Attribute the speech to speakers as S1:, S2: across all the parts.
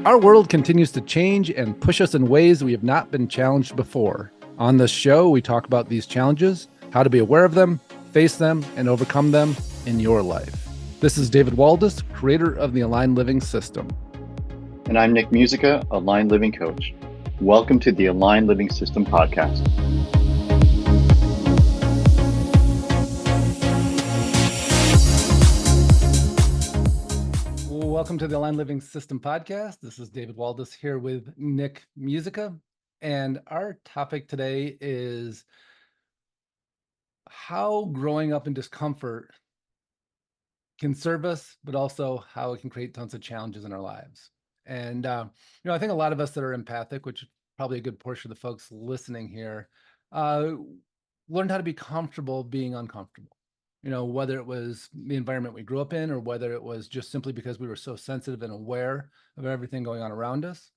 S1: Our world continues to change and push us in ways we have not been challenged before. On this show, we talk about these challenges, how to be aware of them, face them, and overcome them in your life. This is David Waldas, creator of the Aligned Living System.
S2: And I'm Nick Musica, Aligned Living Coach. Welcome to the Aligned Living System podcast.
S1: Welcome to the Aligned Living System podcast. This is David Waldas here with Nick Musica. And our topic today is how growing up in discomfort can serve us, but also how it can create tons of challenges in our lives. And, I think a lot of us that are empathic, which is probably a good portion of the folks listening here, learned how to be comfortable being uncomfortable. Whether it was the environment we grew up in or whether it was just simply because we were so sensitive and aware of everything going on around us,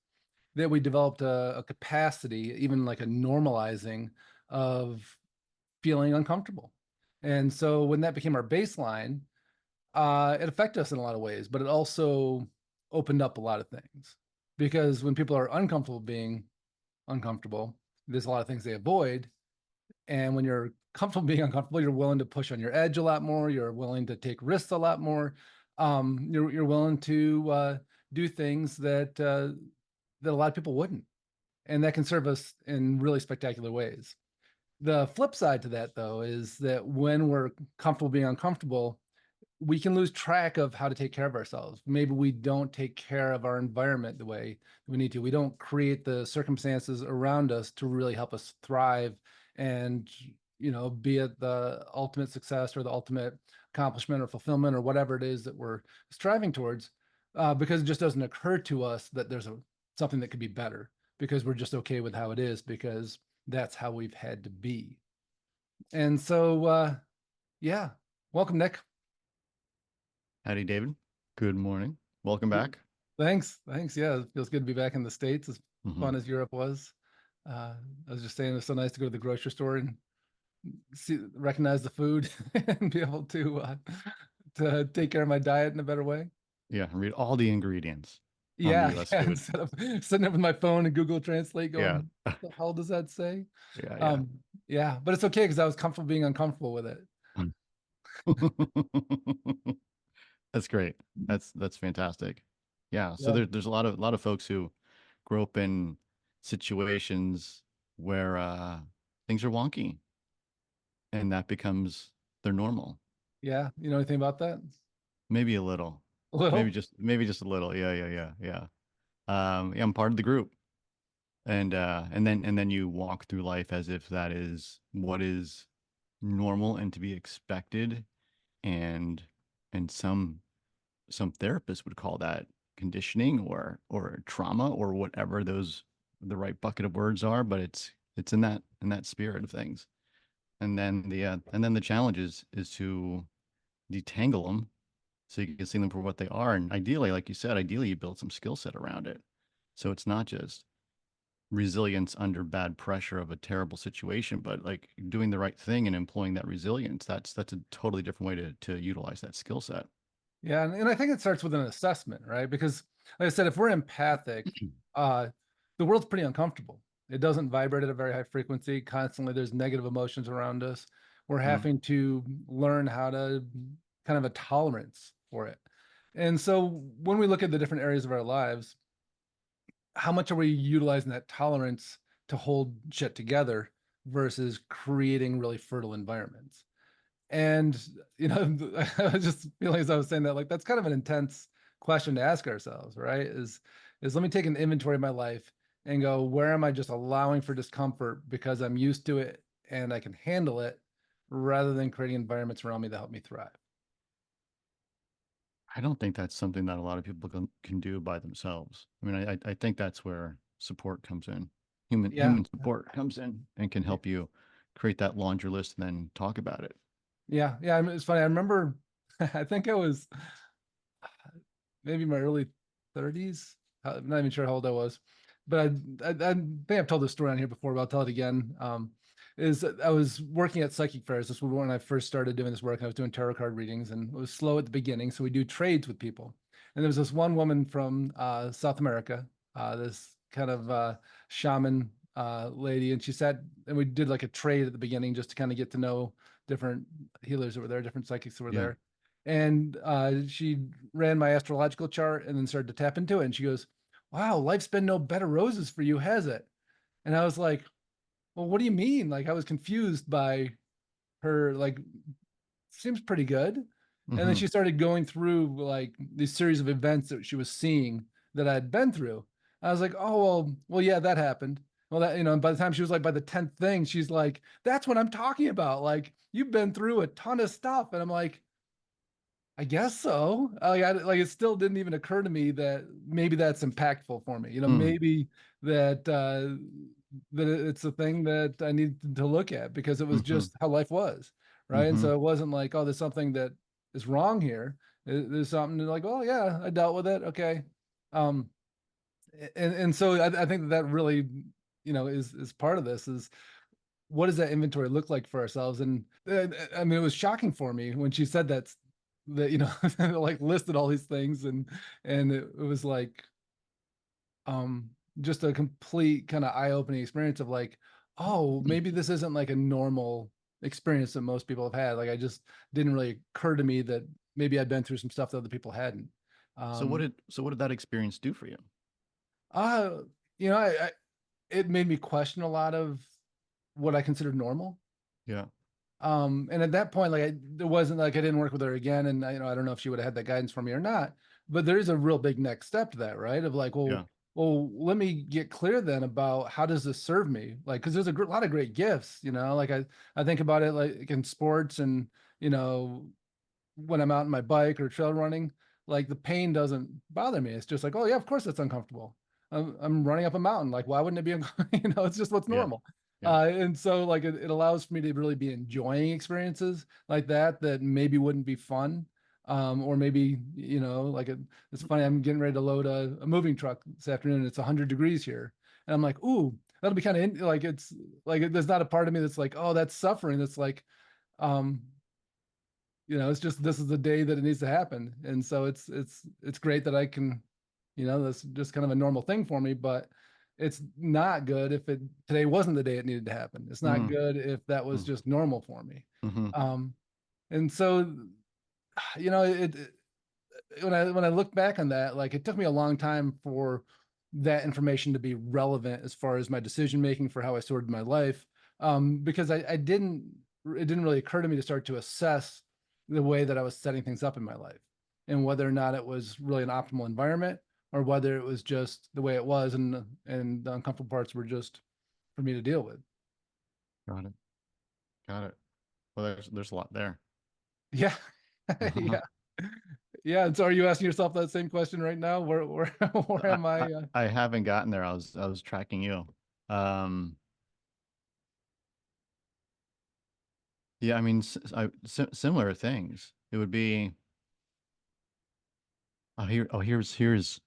S1: that we developed a capacity, even like a normalizing of feeling uncomfortable. And so when that became our baseline, it affected us in a lot of ways, but it also opened up a lot of things. Because when people are uncomfortable being uncomfortable, there's a lot of things they avoid. And when you're comfortable being uncomfortable, you're willing to push on your edge a lot more. You're willing to take risks a lot more. You're willing to do things that a lot of people wouldn't, and that can serve us in really spectacular ways. The flip side to that, though, is that when we're comfortable being uncomfortable, we can lose track of how to take care of ourselves. Maybe we don't take care of our environment the way we need to. We don't create the circumstances around us to really help us thrive and, be it the ultimate success or the ultimate accomplishment or fulfillment or whatever it is that we're striving towards, because it just doesn't occur to us that there's something that could be better, because we're just okay with how it is, because that's how we've had to be. And so, welcome, Nick.
S3: Howdy, David. Good morning. Welcome back.
S1: Thanks. Yeah, it feels good to be back in the States, as fun as Europe was. I was just saying, it's so nice to go to the grocery store and recognize the food and be able to take care of my diet in a better way.
S3: Yeah, read all the ingredients.
S1: Yeah,
S3: on the US food.
S1: Instead of sitting up with my phone and Google Translate going,
S3: Yeah.
S1: what the hell does that say?
S3: Yeah.
S1: But it's okay because I was comfortable being uncomfortable with it.
S3: That's great. That's fantastic. Yeah. So there's a lot of folks who grow up in situations where things are wonky, and that becomes their normal.
S1: Yeah. You know anything about that?
S3: Maybe a little.
S1: A little?
S3: Maybe just a little. Yeah. I'm part of the group. And then you walk through life as if that is what is normal and to be expected, and some therapists would call that conditioning or trauma or whatever the right bucket of words are, but it's in that spirit of things. And then the challenge is to detangle them so you can see them for what they are. And ideally, like you said, you build some skill set around it, so it's not just resilience under bad pressure of a terrible situation, but like doing the right thing and employing that resilience. That's a totally different way to utilize that skill set.
S1: Yeah, and I think it starts with an assessment, right? Because like I said, if we're empathic, the world's pretty uncomfortable. It doesn't vibrate at a very high frequency. Constantly there's negative emotions around us. We're having to learn how to kind of a tolerance for it. And so when we look at the different areas of our lives, how much are we utilizing that tolerance to hold shit together versus creating really fertile environments? And, I was just feeling as I was saying that, like, that's kind of an intense question to ask ourselves, right? Is let me take an inventory of my life and go, where am I just allowing for discomfort because I'm used to it and I can handle it, rather than creating environments around me that help me thrive?
S3: I don't think that's something that a lot of people can do by themselves. I mean, I think that's where support comes in. Human support comes in and can help you create that laundry list and then talk about it.
S1: Yeah. I mean, it's funny. I remember, I think I was maybe my early 30s. I'm not even sure how old I was, but I think I've told this story on here before, but I'll tell it again. Is I was working at psychic fairs. This was when I first started doing this work. I was doing tarot card readings, and it was slow at the beginning. So we do trades with people. And there was this one woman from South America, this kind of shaman lady, and she sat and we did like a trade at the beginning just to kind of get to know different healers that were there, different psychics that were
S3: Yeah.
S1: there. And she ran my astrological chart and then started to tap into it. And she goes, "Wow, life's been no bed of roses for you, has it?" And I was like, "Well, what do you mean?" Like I was confused by her, like, seems pretty good. And then
S3: Mm-hmm.
S1: she started going through like these series of events that she was seeing that I'd been through. I was like, "Oh, well, yeah, that happened." Well, that, and by the time she was like by the 10th thing, she's like, "That's what I'm talking about. Like, you've been through a ton of stuff." And I'm like, "I guess so." Like it still didn't even occur to me that maybe that's impactful for me.
S3: Mm.
S1: Maybe that it's a thing that I need to look at because it was
S3: Mm-hmm.
S1: just how life was, right? And
S3: Mm-hmm.
S1: so it wasn't like, "Oh, there's something that is wrong here." There's something like, "Oh yeah, I dealt with it. Okay." Um, and so I think that really, is part of this is what does that inventory look like for ourselves? And I mean, it was shocking for me when she said that like listed all these things, and it was like um just a complete kind of eye-opening experience of like, oh, maybe this isn't like a normal experience that most people have had. Like I just didn't really occur to me that maybe I'd been through some stuff that other people hadn't. um
S3: So what did that experience do for you?
S1: uh I it made me question a lot of what I considered normal.
S3: Yeah.
S1: And at that point, like it wasn't like I didn't work with her again, and I don't know if she would have had that guidance for me or not. But there is a real big next step to that, right? Of like,
S3: Yeah.
S1: well, let me get clear then about how does this serve me? Like, because there's a lot of great gifts, Like I think about it like in sports, and you know when I'm out on my bike or trail running, like the pain doesn't bother me. It's just like, oh yeah, of course it's uncomfortable. I'm running up a mountain. Like, why wouldn't it be? It's just what's
S3: Yeah.
S1: normal.
S3: Yeah.
S1: And so like it allows for me to really be enjoying experiences like that maybe wouldn't be fun. Or maybe, like it's funny. I'm getting ready to load a moving truck this afternoon. It's 100 degrees here. And I'm like, ooh, that'll be kind of like, it's like, there's not a part of me that's like, oh, that's suffering. That's like, um, it's just this is the day that it needs to happen. And so it's great that I can, that's just kind of a normal thing for me. But it's not good if it today wasn't the day it needed to happen. It's not
S3: Mm.
S1: good if that was
S3: Mm.
S1: just normal for me.
S3: Mm-hmm.
S1: um and so when I look back on that, like it took me a long time for that information to be relevant as far as my decision making for how I sorted my life. Because it didn't really occur to me to start to assess the way that I was setting things up in my life and whether or not it was really an optimal environment or whether it was just the way it was, and the uncomfortable parts were just for me to deal with.
S3: Got it. Got it. Well, there's a lot there.
S1: Yeah.
S3: Uh-huh.
S1: Yeah. Yeah. And so are you asking yourself that same question right now? Where where
S3: I,
S1: am
S3: I
S1: I?
S3: I haven't gotten there. I was tracking you. Um, yeah, I mean, similar things. It would be, here's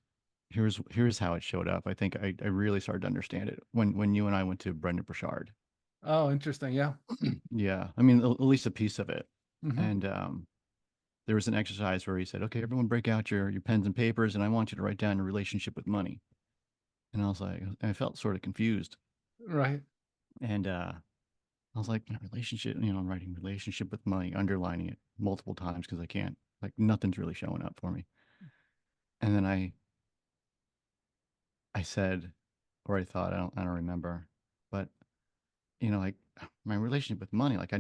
S3: how it showed up. I think I really started to understand it when you and I went to Brendan Burchard.
S1: Oh, interesting. Yeah.
S3: Yeah, I mean, at least a piece of it.
S1: Hmm.
S3: And there was an exercise where he said, "Okay, everyone, break out your pens and papers, and I want you to write down your relationship with money." And I was like, I felt sort of confused,
S1: Right.
S3: and I was like, relationship, I'm writing relationship with money, underlining it multiple times because I can't, like, nothing's really showing up for me. And then I said, or I thought, I don't remember, but like my relationship with money, like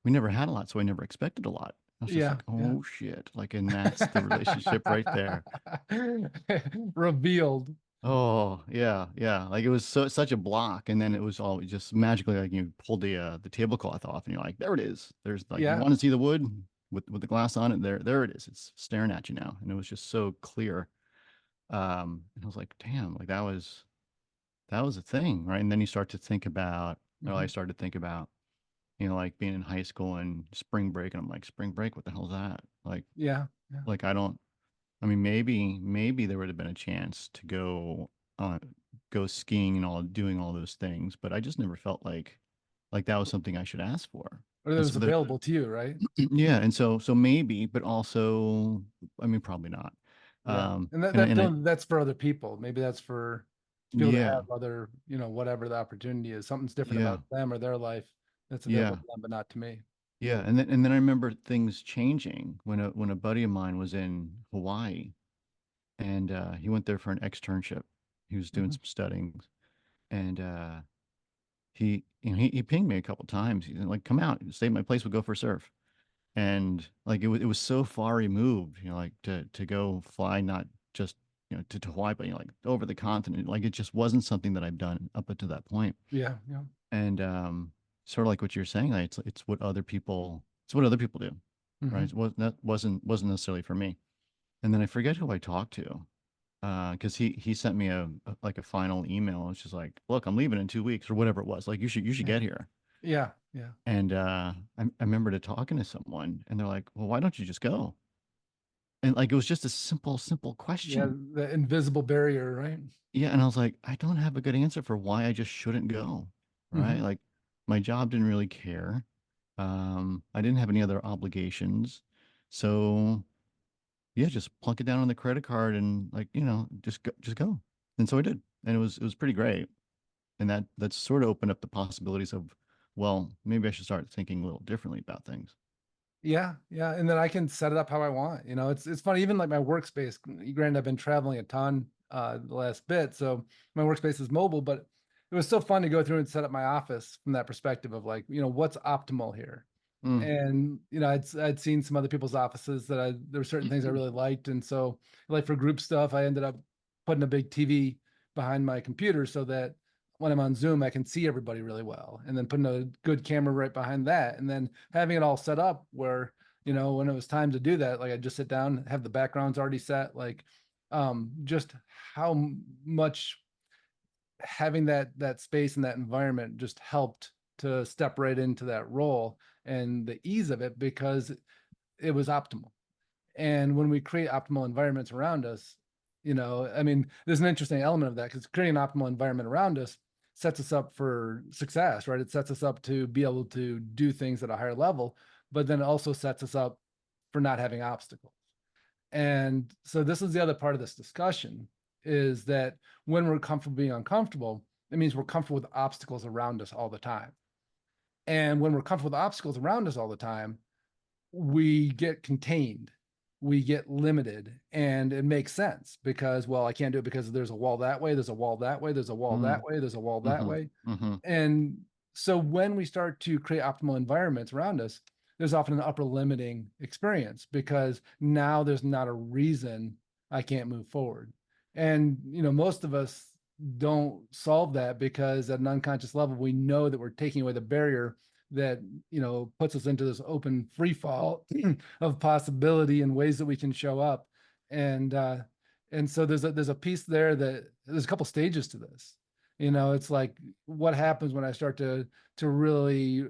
S3: we never had a lot, so I never expected a lot. I was just
S1: Yeah.
S3: like,
S1: Yeah.
S3: oh shit, like, and that's the relationship right there.
S1: Revealed.
S3: Oh yeah, yeah. Like it was such a block, and then it was all just magically like you pulled the tablecloth off, and you're like, there it is. There's like, you
S1: Yeah.
S3: want to see the wood with the glass on it. There it is. It's staring at you now, and it was just so clear. And I was like, damn, like that was a thing, right? And then you start to think about, or I
S1: Hmm.
S3: started to think about, like being in high school and spring break, and I'm like, spring break, what the hell is that?
S1: Yeah. Yeah.
S3: Like I don't. I mean, maybe there would have been a chance to uh go skiing and all doing all those things, but I just never felt like that was something I should ask for.
S1: Or that
S3: And
S1: was
S3: so there,
S1: available to you, right?
S3: yeah, and so maybe, but also, I mean, probably not.
S1: Yeah. And
S3: And I,
S1: that's for other people. Maybe that's for people that
S3: yeah,
S1: have other, whatever the opportunity is, something's different
S3: yeah,
S1: about them or their life that's available
S3: yeah,
S1: to them, but not to me.
S3: yeah. And then I remember things changing when a buddy of mine was in Hawaii, and he went there for an externship. He was doing
S1: Hmm.
S3: some studying, and he pinged me a couple times. He's like, "Come out, stay at my place. We'll go for a surf." And like it was so far removed, like to go fly not just to Hawaii, but like over the continent. Like it just wasn't something that I've done up until that point.
S1: Yeah. Yeah.
S3: And sort of like what you're saying, like it's what other people do, right?
S1: Hmm.
S3: That wasn't necessarily for me. And then I forget who I talked to, because he sent me like a final email. It's just like, look, I'm leaving in 2 weeks or whatever it was. Like you should
S1: Yeah.
S3: get here.
S1: Yeah. Yeah.
S3: And I remember talking to someone, and they're like, well, why don't you just go? And like it was just a simple
S1: Yeah.
S3: question.
S1: The invisible barrier, right?
S3: Yeah, and I was like, I don't have a good answer for why I just shouldn't go, right?
S1: Hmm.
S3: Like my job didn't really care. I didn't have any other obligations. So yeah, just plunk it down on the credit card and like, just go. And so I did. And it was pretty great. And that sort of opened up the possibilities of, well, maybe I should start thinking a little differently about things.
S1: Yeah, yeah, and then I can set it up how I want. It's funny, even like my workspace. Granted, I've been traveling a ton the last bit, so my workspace is mobile. But it was so fun to go through and set up my office from that perspective of like, what's optimal here.
S3: Mm.
S1: And I'd seen some other people's offices that there were certain things I really liked, and so like for group stuff, I ended up putting a big TV behind my computer so that when I'm on Zoom, I can see everybody really well, and then putting a good camera right behind that, and then having it all set up where when it was time to do that, like I just sit down, have the backgrounds already set, like just how much having that space and that environment just helped to step right into that role and the ease of it because it was optimal. And when we create optimal environments around us, I mean, there's an interesting element of that because creating an optimal environment around us sets us up for success, right? It sets us up to be able to do things at a higher level, but then it also sets us up for not having obstacles. And so this is the other part of this discussion is that when we're comfortable being uncomfortable, it means we're comfortable with obstacles around us all the time. And when we're comfortable with obstacles around us all the time, we get contained, we get limited, and it makes sense because, well, I can't do it because there's a wall that way, there's a wall that way, there's a wall
S3: Mm.
S1: that way, there's a wall that
S3: Mm-hmm.
S1: way.
S3: Mm-hmm.
S1: And so when we start to create optimal environments around us, there's often an upper limiting experience because now there's not a reason I can't move forward. And, most of us don't solve that because at an unconscious level, we know that we're taking away the barrier that, puts us into this open free fall of possibility and ways that we can show up. And so there's a piece there that there's a couple stages to this. It's like what happens when I start to really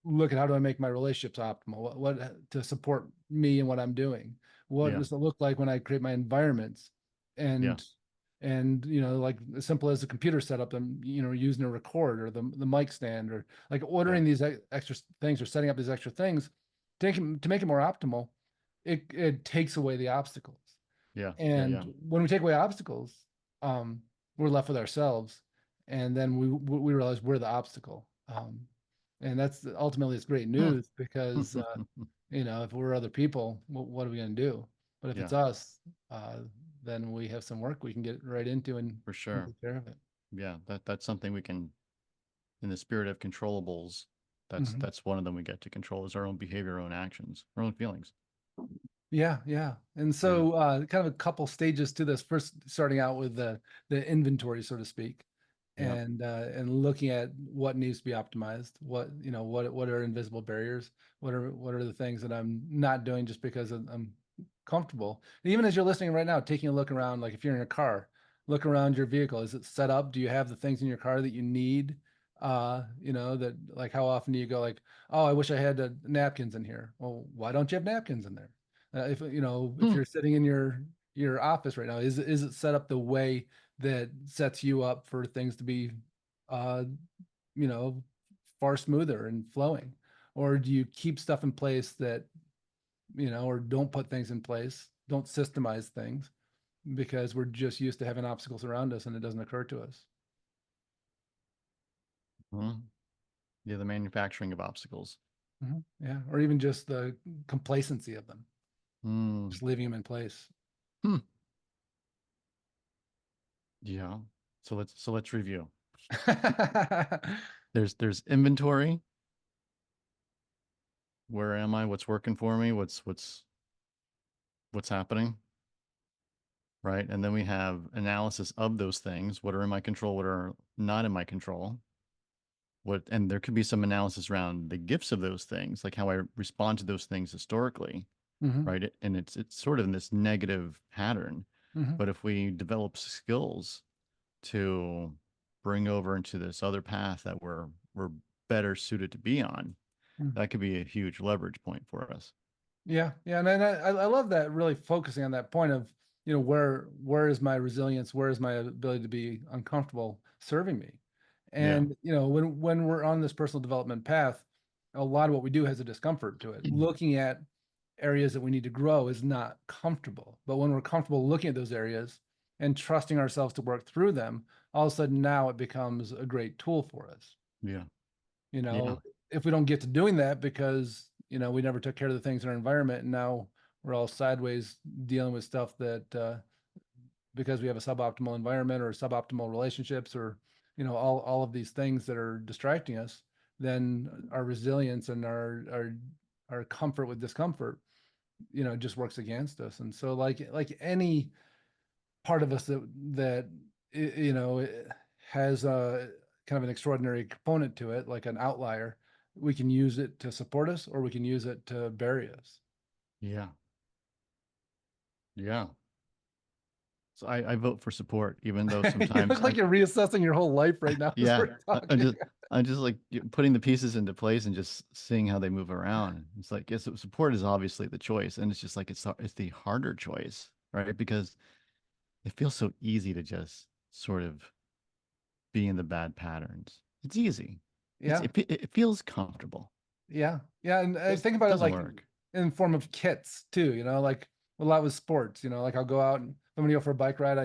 S1: look at how do I make my relationships optimal? What to support me and what I'm doing? What
S3: Yeah.
S1: does it look like when I create my environments?
S3: Yeah.
S1: And like as simple as a computer setup, I'm using a record or the mic stand or like
S3: Yeah.
S1: ordering these extra things or setting up these extra things, to make it more optimal. It takes away the obstacles.
S3: Yeah. Yeah.
S1: And
S3: Yeah.
S1: when we take away obstacles, we're left with ourselves, and then we realize we're the obstacle. And that's ultimately it's great
S3: Hmm.
S1: news because if we're other people, what are we going to do? But if
S3: Yeah,
S1: it's us, then we have some work we can get right into
S3: for
S1: and
S3: sure.
S1: take care of it.
S3: Yeah, that's something we can, in the spirit of controllables, that's
S1: Mhm.
S3: that's one of them we get to control is our own behavior, our own actions, our own feelings.
S1: Yeah, yeah. And
S3: Yeah.
S1: so kind of a couple stages to this. First, starting out with the inventory, so to speak,
S3: Yeah.
S1: and looking at what needs to be optimized, what are invisible barriers, what are the things that I'm not doing just because I'm comfortable. And even as you're listening right now, taking a look around, like if you're in a car, look around your vehicle. Is it set up? Do you have the things in your car that you need? That like how often do you go like, oh, I wish I had napkins in here. Well, why don't you have napkins in there? If
S3: Hmm.
S1: you're sitting in your office right now, is it set up the way that sets you up for things to be, uh, you know, far smoother and flowing, or do you keep stuff in place that, or don't put things in place, don't systemize things, because we're just used to having obstacles around us and it doesn't occur to us.
S3: Mhm. Yeah, the manufacturing of obstacles.
S1: Yeah, or even just the complacency of them,
S3: Mm.
S1: just leaving them in place.
S3: Hmm. Yeah. So let's review. There's inventory. Where am I? What's working for me? What's happening? Right? And then we have analysis of those things. What are in my control? What are not in my control? And there could be some analysis around the gifts of those things, like how I respond to those things historically,
S1: Mhm,
S3: right? And it's sort of in this negative pattern.
S1: mhm,
S3: But if we develop skills to bring over into this other path that we're better suited to be on,
S1: mhm.
S3: that could be a huge leverage point for us.
S1: Yeah, yeah, and I love that, really focusing on that point of, where is my resilience, where is my ability to be uncomfortable serving me,
S3: Yeah.
S1: and when we're on this personal development path, a lot of what we do has a discomfort to it. Looking at areas that we need to grow is not comfortable, but when we're comfortable looking at those areas and trusting ourselves to work through them, all of a sudden now it becomes a great tool for us.
S3: Yeah.
S1: you
S3: Yeah.
S1: know if we don't get to doing that because we never took care of the things in our environment, and now we're all sideways dealing with stuff that because we have a suboptimal environment or suboptimal relationships, or all of these things that are distracting us, then our resilience and our comfort with discomfort just works against us. And so, like any part of us that has a kind of an extraordinary component to it, like an outlier, we can use it to support us or we can use it to bury us.
S3: Yeah. Yeah. So I vote for support, even though
S1: You
S3: sometimes
S1: look like you're reassessing your whole life right now as
S3: yeah,
S1: we're
S3: I'm
S1: talking.
S3: just like putting the pieces into place and just seeing how they move around. It's like, yes, support is obviously the choice, and it's just like it's the harder choice, right? Because it feels so easy to just sort of be in the bad patterns. It's easy.
S1: Yeah,
S3: It feels comfortable.
S1: yeah, and I
S3: It
S1: think about it
S3: doesn't
S1: like
S3: work.
S1: in form of kits too. Like a lot with sports. Like I'll go out and I'm gonna go for a bike ride.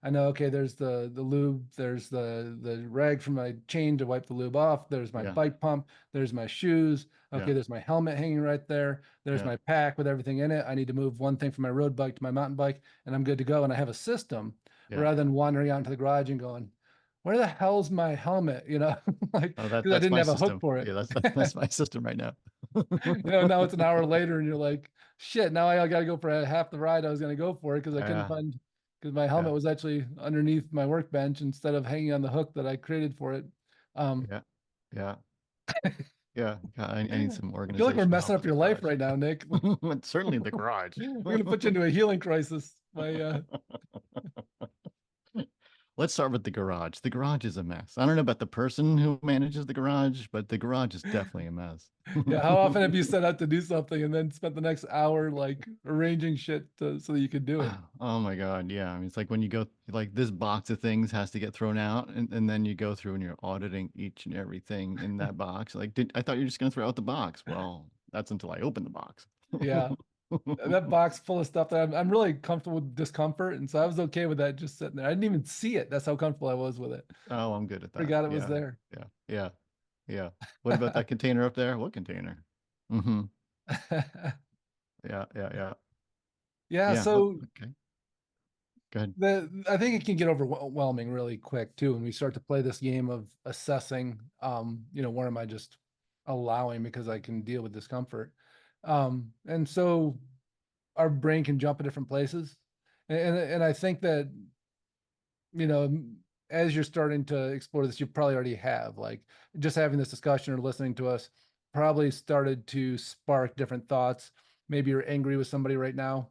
S1: I know, okay, there's the lube, there's the rag from my chain to wipe the lube off. There's my
S3: Yeah,
S1: bike pump. There's my shoes.
S3: yeah,
S1: Okay, there's my helmet hanging right there. There's
S3: yeah,
S1: my pack with everything in it. I need to move one thing from my road bike to my mountain bike, and I'm good to go. And I have a system
S3: yeah.
S1: rather than wandering out into the garage and going, where the hell's my helmet? Like,
S3: Oh,
S1: because I
S3: that's
S1: didn't
S3: my
S1: have a hook
S3: system.
S1: for it.
S3: Yeah, that's my system right now.
S1: Now it's an hour later and you're like, shit, now I got to go for half the ride I was going to go for it because I couldn't
S3: Yeah,
S1: find, because my
S3: yeah,
S1: helmet was actually underneath my workbench instead of hanging on the hook that I created for it. Um,
S3: yeah, yeah. Yeah, I need some
S1: I feel like we're
S3: organizational
S1: messing
S3: help
S1: up
S3: in the
S1: your life
S3: garage.
S1: right now, Nick.
S3: But certainly in the garage.
S1: We're going to put you into a healing crisis.
S3: Let's start with the garage. The garage is a mess. I don't know about the person who manages the garage, but the garage is definitely a mess.
S1: Yeah, how often have you set out to do something and then spent the next hour like arranging shit so that you could do it?
S3: Oh my God. Yeah. I mean, it's like when you go, like this box of things has to get thrown out, and then you go through and you're auditing each and everything in that box. Like, I thought you were just going to throw out the box. Well, that's until I open the box.
S1: Yeah, that box full of stuff that I'm really comfortable with discomfort, and so I was okay with that just sitting there. I didn't even see it. That's how comfortable I was with it.
S3: Oh, I'm good at that.
S1: Forgot it was
S3: Yeah.
S1: there.
S3: Yeah. Yeah. Yeah. What about that container up there? What container? Mm-hmm. Yeah. Yeah. Yeah.
S1: Yeah,
S3: Yeah. What?
S1: so
S3: Okay. Good.
S1: I think it can get overwhelming really quick too when we start to play this game of assessing. Where am I just allowing because I can deal with discomfort, and so our brain can jump in different places, and I think that you know, as you're starting to explore this, you probably already have, like, just having this discussion or listening to us probably started to spark different thoughts. Maybe you're angry with somebody right now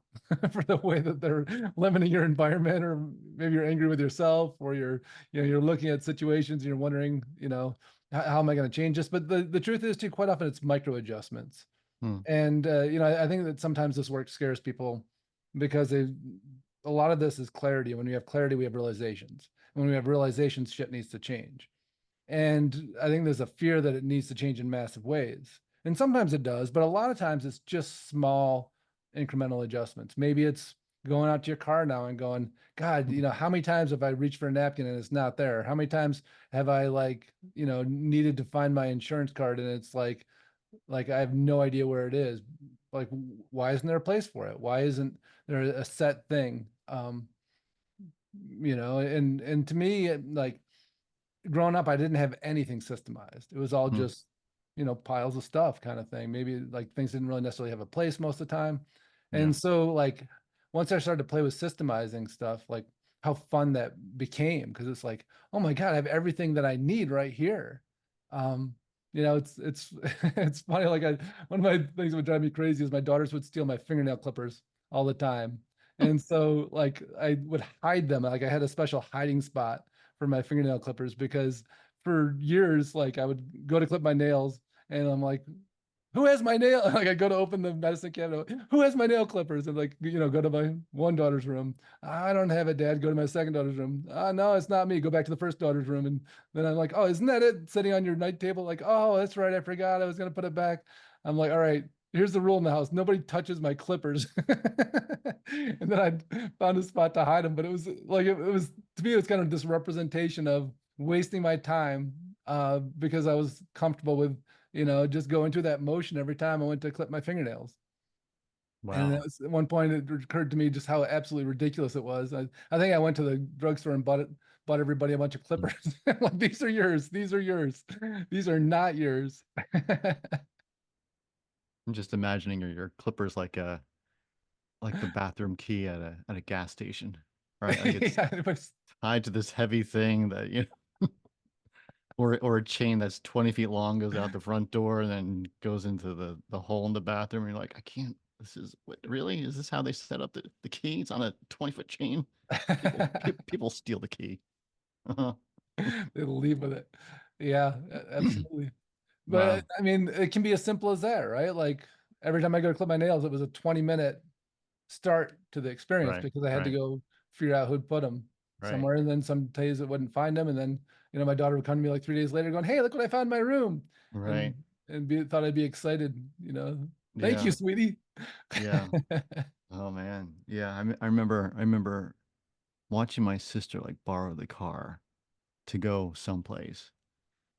S1: for the way that they're limiting your environment, or maybe you're angry with yourself, or you're looking at situations and you're wondering, how am I going to change this? But the truth is too, quite often it's micro adjustments.
S3: Hmm.
S1: And I think that sometimes this work scares people because a lot of this is clarity. When we have clarity, we have realizations. When we have realizations, shit needs to change. And I think there's a fear that it needs to change in massive ways. And sometimes it does, but a lot of times it's just small incremental adjustments. Maybe it's going out to your car now and going, God, how many times have I reached for a napkin and it's not there? How many times have I like, needed to find my insurance card and it's like I have no idea where it is. Like, why isn't there a place for it? Why isn't there a set thing? And to me, like growing up, I didn't have anything systemized. It was all
S3: Mm,
S1: just, piles of stuff kind of thing. Maybe like things didn't really necessarily have a place most of the time.
S3: yeah.
S1: And so like once I started to play with systemizing stuff, like how fun that became, because it's like, oh my God, I have everything that I need right here. Um, it's it's funny. Like one of my things that would drive me crazy is my daughters would steal my fingernail clippers all the time. And so like I would hide them. Like I had a special hiding spot for my fingernail clippers because for years, like I would go to clip my nails and I'm like, who has my nail? Like I go to open the medicine cabinet, who has my nail clippers? And like, go to my one daughter's room. I don't have it, Dad. Go to my second daughter's room. No, it's not me. Go back to the first daughter's room. And then I'm like, oh, isn't that it? Sitting on your night table? Like, oh, that's right. I forgot. I was gonna put it back. I'm like, all right, here's the rule in the house. Nobody touches my clippers. And then I found a spot to hide them. But it was like it was to me, it was kind of this representation of wasting my time because I was comfortable with just going through that motion every time I went to clip my fingernails. And
S3: Wow.
S1: at one point, it occurred to me just how absolutely ridiculous it was. I think I went to the drugstore and bought everybody a bunch of
S3: Mm.
S1: clippers. Like, these are yours. These are yours. These are not yours.
S3: I'm just imagining your clippers like the bathroom key at a gas station, right? Like it's
S1: Yeah, it was,
S3: tied to this heavy thing that or a chain that's 20 feet long goes out the front door and then goes into the hole in the bathroom. And you're like, I can't. This is what really is this how they set up the key? It's on a 20-foot chain. People steal the key.
S1: they'll leave with it. Yeah, absolutely. But
S3: Wow.
S1: I mean, it can be as simple as that, right? Like every time I go to clip my nails, it was a 20-minute start to the experience
S3: Right.
S1: because I had to
S3: Right.
S1: go figure out who'd put them
S3: Right.
S1: somewhere. And then some days it wouldn't find them. And then, my daughter would come to me like 3 days later going, hey, look what I found in my room.
S3: Right.
S1: And thought I'd be excited, thank you,
S3: Yeah.
S1: sweetie.
S3: Yeah. Oh man. Yeah. I remember watching my sister like borrow the car to go someplace.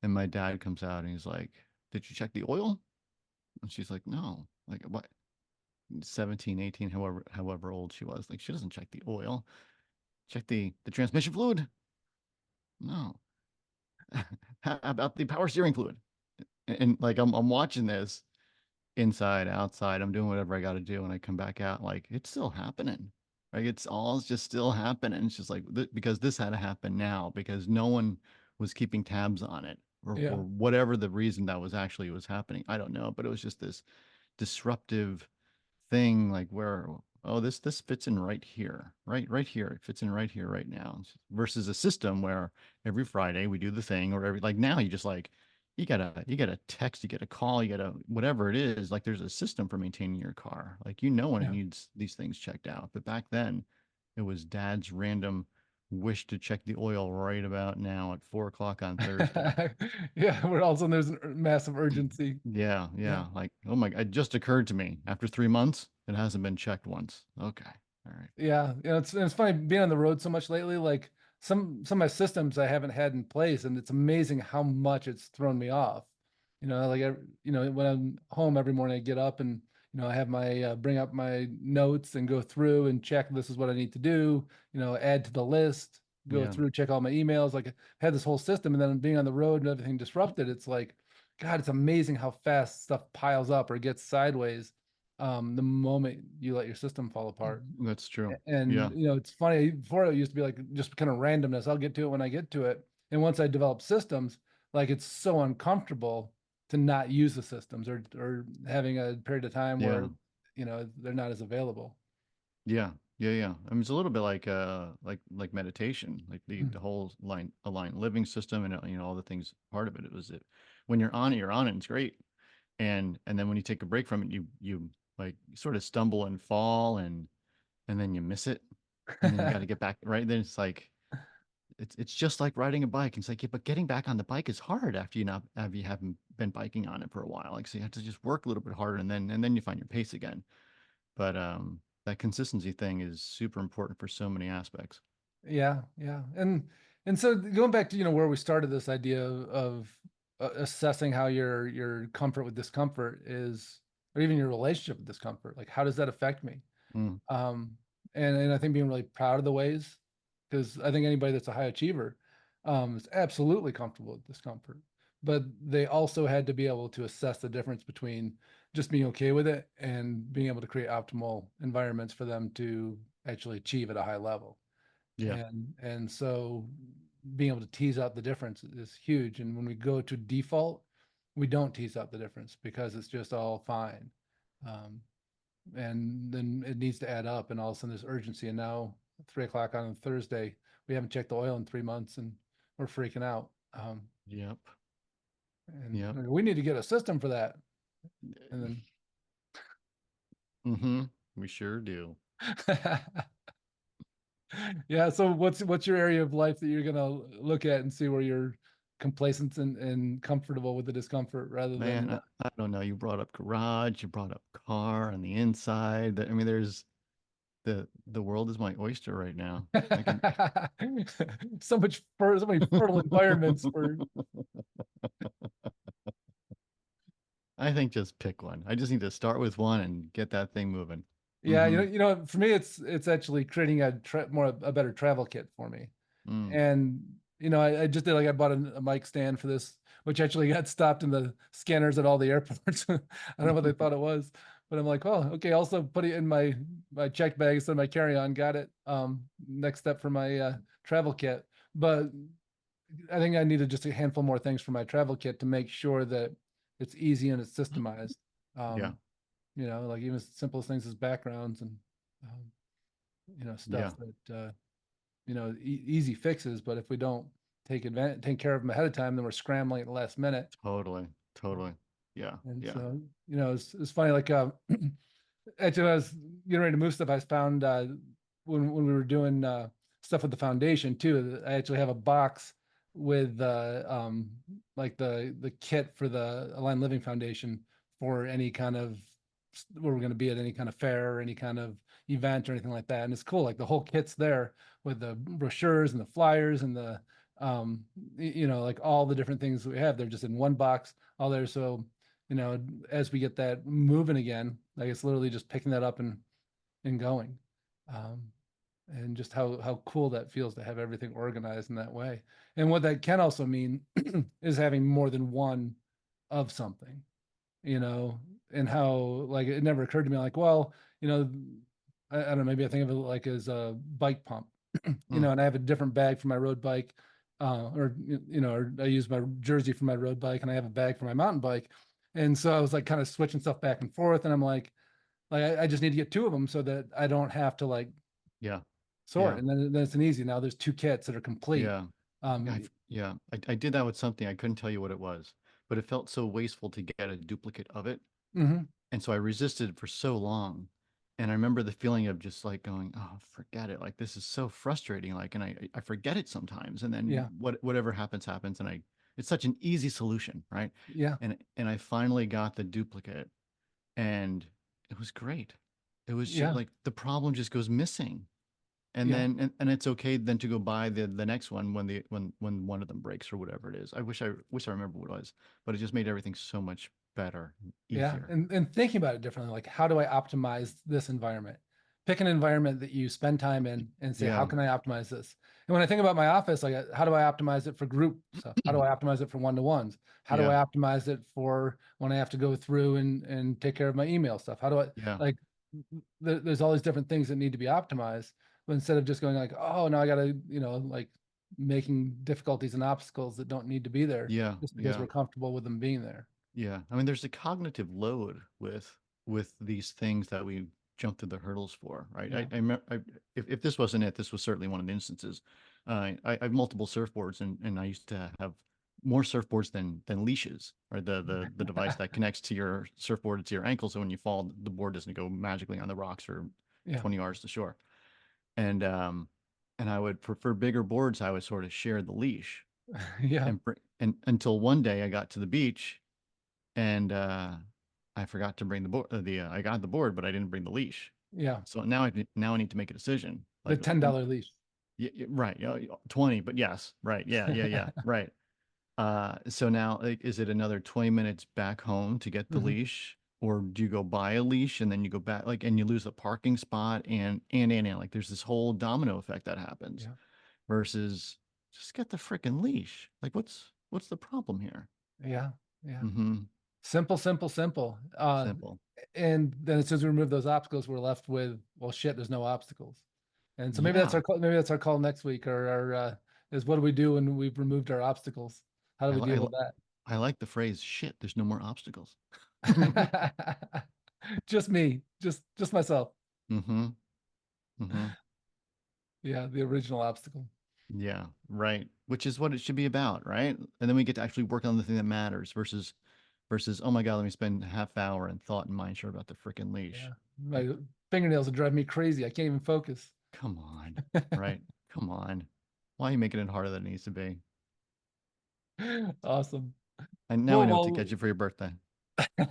S3: And my dad comes out and he's like, did you check the oil? And she's like, no. Like what? 17, 18, however old she was. Like she doesn't check the oil. Check the transmission fluid. No. How about the power steering fluid? And like I'm watching this inside, outside. I'm doing whatever I got to do, and I come back out like it's still happening. Like it's all just still happening. It's just like because this had to happen now because no one was keeping tabs on it
S1: Yeah.
S3: or whatever the reason that was happening. I don't know, but it was just this disruptive thing like where oh this fits in right here right here it fits in right here right now versus a system where every Friday we do the thing or every like now you just like you gotta text you get a call you gotta whatever it is like there's a system for maintaining your car like when it
S1: Yeah.
S3: needs these things checked out but back then it was dad's random wish to check the oil right about now at 4 o'clock on Thursday.
S1: Yeah. Where all of a sudden there's a massive urgency.
S3: Yeah,
S1: Yeah.
S3: yeah. Like, oh my, it just occurred to me after 3 months, it hasn't been checked once. Okay. All right.
S1: Yeah, it's funny being on the road so much lately. Like some of my systems I haven't had in place, and it's amazing how much it's thrown me off. Like when I'm home every morning, I get up and I have my bring up my notes and go through and check this is what I need to do. Add to the list, go
S3: Yeah.
S1: through, check all my emails. Like I had this whole system, and then being on the road and everything disrupted, it's like, God, it's amazing how fast stuff piles up or gets sideways the moment you let your system fall apart.
S3: That's true.
S1: And
S3: Yeah.
S1: it's funny, before it used to be like just kind of randomness. I'll get to it when I get to it. And once I develop systems, like it's so uncomfortable to not use the systems or having a period of time
S3: Yeah.
S1: where they're not as available.
S3: Yeah. Yeah. Yeah. I mean, it's a little bit like meditation, like the whole aligned living system and all the things part of it. It was it when you're on it, and it's great. And then when you take a break from it, you like sort of stumble and fall and then you miss it. And then you got to get back right. Then it's like it's just like riding a bike. It's like, yeah, but getting back on the bike is hard after you haven't been biking on it for a while. Like so you have to just work a little bit harder and then you find your pace again. But that consistency thing is super important for so many aspects.
S1: Yeah, yeah. And so going back to, where we started this idea of assessing how your comfort with discomfort is, or even your relationship with discomfort, like how does that affect me?
S3: Mm,
S1: Um, and I think being really proud of the ways, because I think anybody that's a high achiever, is absolutely comfortable with discomfort, but they also had to be able to assess the difference between just being okay with it and being able to create optimal environments for them to actually achieve at a high level.
S3: yeah.
S1: And so being able to tease out the difference is huge. And when we go to default, we don't tease out the difference because it's just all fine. Um, and then it needs to add up, and all of a sudden there's urgency. And now 3 o'clock on a Thursday, we haven't checked the oil in 3 months, and we're freaking out.
S3: Yep.
S1: And
S3: Yep.
S1: we need to get a system for that. And
S3: Mm-hmm. We sure do.
S1: then yeah. So what's your area of life that you're gonna look at and see where you're complacent and comfortable with the discomfort rather
S3: Man,
S1: than
S3: I don't know. You brought up garage, you brought up car on the inside. I mean, there's the world is my oyster right now. I can
S1: so many fertile environments for.
S3: I think just pick one. I just need to start with one and get that thing moving.
S1: Yeah,
S3: Mm-hmm.
S1: for me, it's actually creating a better travel kit for me.
S3: Mm.
S1: And I just did, like, I bought a mic stand for this, which actually got stopped in the scanners at all the airports. I don't know what they thought it was, but I'm like, oh, okay. Also put it in my check bag instead of my carry-on. Got it. Next step for my travel kit. But I think I needed just a handful more things for my travel kit to make sure that it's easy and it's systemized.
S3: Yeah.
S1: Um, like even as simple as things as backgrounds and um,
S3: Yeah.
S1: stuff that easy fixes. But if we don't take care of them ahead of time, then we're scrambling at the last minute.
S3: Totally. Totally. Yeah.
S1: And
S3: Yeah.
S1: so it's funny, like actually when I was getting ready to move stuff, I found when we were doing stuff with the foundation too, I actually have a box with like the kit for the Aligned Living Foundation for any kind of where we're going to be at any kind of fair or any kind of event or anything like that. And it's cool, like the whole kit's there with the brochures and the flyers and the like all the different things we have. They're just in one box, all there. So as we get that moving again, like it's literally just picking that up and going. Um, and just how cool that feels to have everything organized in that way. And what that can also mean is having more than one of something, you know, and how, like, it never occurred to me, like, well, I don't know, maybe I think of it like as a bike pump,
S3: Mm.
S1: and I have a different bag for my road bike, or I use my jersey for my road bike and I have a bag for my mountain bike. And so I was like kind of switching stuff back and forth. And I'm like I just need to get two of them so that I don't have to like
S3: Yeah.
S1: sort.
S3: Yeah.
S1: And then it's an easy, now there's two kits that are complete.
S3: Yeah.
S1: Um,
S3: Yeah. I did that with something. I couldn't tell you what it was, but it felt so wasteful to get a duplicate of it.
S1: mhm,
S3: And so I resisted for so long. And I remember the feeling of just like going, oh, forget it. Like this is so frustrating. Like, and I forget it sometimes. And then
S1: yeah,
S3: whatever happens, happens. And it's such an easy solution, right?
S1: yeah,
S3: And I finally got the duplicate and it was great. It was just
S1: yeah,
S3: like the problem just goes missing. And
S1: yeah.
S3: then and it's okay then to go buy the next one when one of them breaks or whatever it is. I wish I remember what it was, but it just made everything so much better,
S1: Yeah,
S3: easier.
S1: and thinking about it differently, like how do I optimize this environment? Pick an environment that you spend time in and say, how
S3: Yeah.
S1: can I optimize this? And when I think about my office, like how do I optimize it for group stuff? How do I optimize it for one-to-ones? How do
S3: Yeah.
S1: I optimize it for when I have to go through and take care of my email stuff? How do I
S3: Yeah.
S1: like there's all these different things that need to be optimized, but instead of just going like, oh, now I gotta, like making difficulties and obstacles that don't need to be there
S3: Yeah.
S1: just because
S3: Yeah.
S1: we're comfortable with them being there.
S3: Yeah. I mean, there's a cognitive load with these things that we jump through the hurdles for, right?
S1: Yeah.
S3: If this wasn't it, this was certainly one of the instances. I have multiple surfboards, and I used to have more surfboards than leashes, right? The device that connects to your surfboard to your ankle, so when you fall, the board doesn't go magically on the rocks for
S1: Yeah.
S3: 20 yards to shore. And I would for bigger boards, I would sort of share the leash,
S1: Yeah.
S3: and until one day I got to the beach and I forgot to bring the board. I got the board, but I didn't bring the leash.
S1: Yeah.
S3: So now I need to make a decision.
S1: The
S3: Like,
S1: $10 leash.
S3: yeah, right. 20, but yes, right. Yeah. Right. So now, like, is it another 20 minutes back home to get the
S1: Mhm.
S3: leash, or do you go buy a leash and then you go back, like, and you lose the parking spot, and like, there's this whole domino effect that happens,
S1: Yeah.
S3: versus just get the freaking leash. Like, what's the problem here?
S1: Yeah. Yeah.
S3: Mm-hmm.
S1: Simple, simple, simple.
S3: Simple.
S1: And then as soon as we remove those obstacles, we're left with, well, shit, there's no obstacles. And so maybe that's
S3: Yeah.
S1: maybe that's our call next week, or is what do we do when we've removed our obstacles? How do
S3: I,
S1: we
S3: li- I,
S1: deal
S3: li-
S1: with that?
S3: I like the phrase, shit, there's no more obstacles.
S1: Just me, just myself.
S3: Mm-hmm. Mm-hmm.
S1: Yeah, the original obstacle.
S3: Yeah, right. Which is what it should be about, right? And then we get to actually work on the thing that matters, versus, oh my God, let me spend a half hour in thought and mind share about the freaking leash.
S1: Yeah, my fingernails would drive me crazy. I can't even focus.
S3: Come on, right? Come on. Why are you making it harder than it needs to be?
S1: Awesome.
S3: And now I
S1: Cool.
S3: know what to
S1: Well,
S3: get you for your birthday.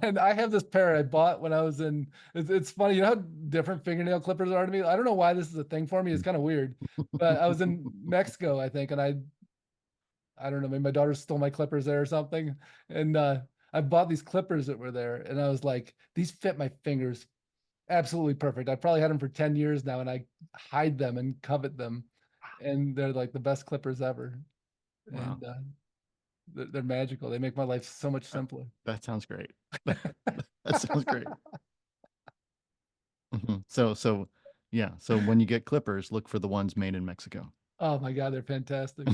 S1: and I have this pair I bought when I was in. It's funny, you know how different fingernail clippers are to me. I don't know why this is a thing for me. It's kind of weird, but I was in Mexico, I think, and I don't know, maybe my daughter stole my clippers there or something, and I bought these clippers that were there, and I was like, these fit my fingers absolutely perfect. I probably had them for 10 years now, and I hide them and covet them, and they're like the best clippers ever,
S3: Wow,
S1: and they're magical. They make my life so much
S3: that,
S1: simpler.
S3: that sounds great. That sounds great. So yeah. So when you get clippers, look for the ones made in Mexico.
S1: Oh my God, they're fantastic.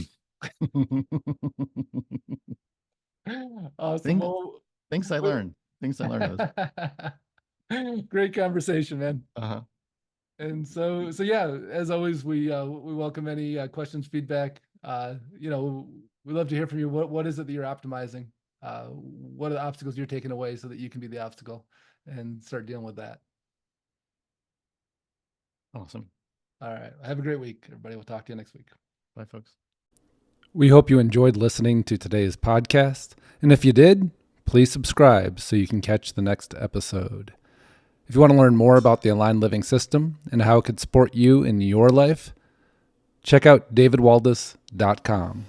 S1: Awesome.
S3: Thing,
S1: Well,
S3: things I
S1: we-
S3: learned. Things I learned.
S1: great conversation, man.
S3: Uh-huh.
S1: And so yeah, as always, we welcome any questions, feedback. We love to hear from you. What is it that you're optimizing? What are the obstacles you're taking away so that you can be the obstacle and start dealing with that?
S3: Awesome.
S1: All right. Have a great week, everybody. We'll talk to you next week.
S3: Bye, folks.
S1: We hope you enjoyed listening to today's podcast. And if you did, please subscribe so you can catch the next episode. If you want to learn more about the Aligned Living System and how it could support you in your life, check out davidwaldas.com.